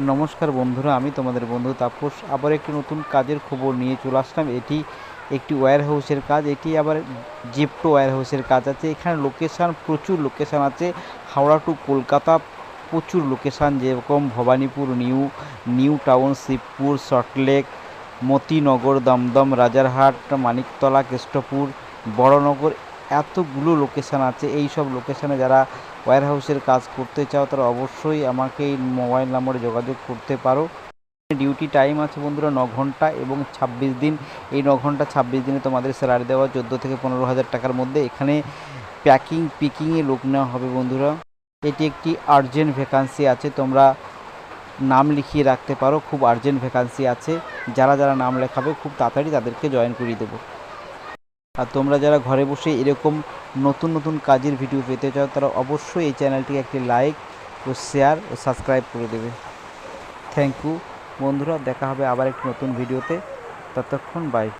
নমস্কার বন্ধুরা, আমি তোমাদের বন্ধু তাপস আবার একটি নতুন কাজের খবর নিয়ে চলে আসলাম। এটি একটি ওয়্যার হাউসের কাজ। এটি আবার জেপ্টো ওয়্যার হাউসের কাজ আছে। এখানে লোকেশান, প্রচুর লোকেশান আছে। হাওড়া টু কলকাতা প্রচুর লোকেশান, যেরকম Bhowanipore, new new town, Shibpur, Salt Lake, Motinagar, Dum Dum, Rajarhat, Maniktala, Kestopur, Baranagar, এতগুলো লোকেশান আছে। এই সব লোকেশানে যারা ওয়্যার হাউসের কাজ করতে চাও তারা অবশ্যই আমাকে এই মোবাইল নম্বরে যোগাযোগ করতে পারো। ডিউটি টাইম আছে বন্ধুরা 9 ঘন্টা এবং 26 দিন। এই 9 ঘন্টা 26 দিনে তোমাদের স্যালারি দেওয়া 14 থেকে 15 হাজার টাকার মধ্যে। এখানে প্যাকিং পিকিংয়ে লোক নেওয়া হবে বন্ধুরা। এটি একটি আর্জেন্ট ভ্যাকান্সি আছে, তোমরা নাম লিখিয়ে রাখতে পারো। খুব আর্জেন্ট ভ্যাকান্সি আছে, যারা যারা নাম লেখাবে খুব তাড়াতাড়ি তাদেরকে জয়েন করিয়ে দেবো। আর তোমরা যারা ঘরে বসে এরকম নতুন নতুন কাজের ভিডিও পেতে চাও তারা অবশ্যই এই চ্যানেলটিকে একটি লাইক ও শেয়ার ও সাবস্ক্রাইব করে দেবে। থ্যাংক ইউ বন্ধুরা, দেখা হবে আবার একটি নতুন ভিডিওতে। ততক্ষণ বাই।